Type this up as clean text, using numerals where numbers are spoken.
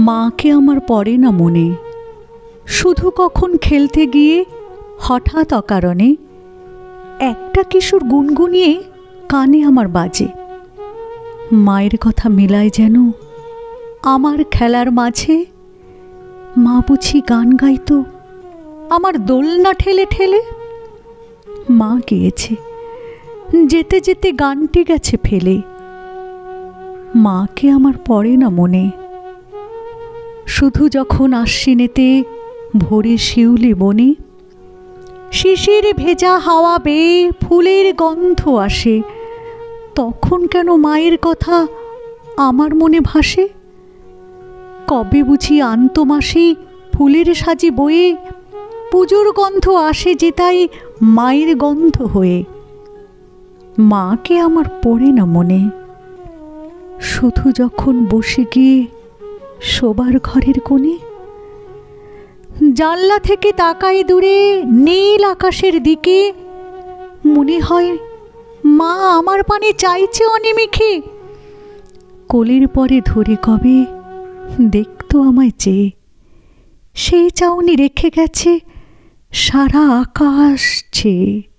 মাকে আমার পড়ে না মনে। শুধু কখন খেলতে গিয়ে হঠাৎ অকারণে একটা কিশোর গুনগুনিয়ে কানে আমার বাজে। মায়ের কথা মেলায় যেন আমার খেলার মাঝে। মা বুঝি গান গাইতো আমার দোলনা ঠেলে ঠেলে। মা গেয়েছে, যেতে যেতে গানটি গেছে ফেলে। মাকে আমার পড়ে না মনে। শুধু যখন আশ্বিনেতে ভোরে শিউলি বনে শিশির ভেজা হাওয়া বেয়ে ফুলের গন্ধ আসে, তখন কেন মায়ের কথা আমার মনে ভাসে। কবে বুঝি আন্ত মাসে ফুলের সাজি বয়ে পুজোর গন্ধ আসে যে তাই মায়ের গন্ধ হয়ে। মাকে আমার পড়ে না মনে। শুধু যখন বসে গিয়ে শোবার ঘরের কোণে জানলা থেকে তাকাই দূরে নীল আকাশের দিকে, মনে হয় মা আমার পানে চাইছে অনিমিখে। কোলের পরে ধরে কবে দেখতো আমায় চেয়ে, সেই চাউনি রেখে গেছে সারা আকাশ চেয়ে।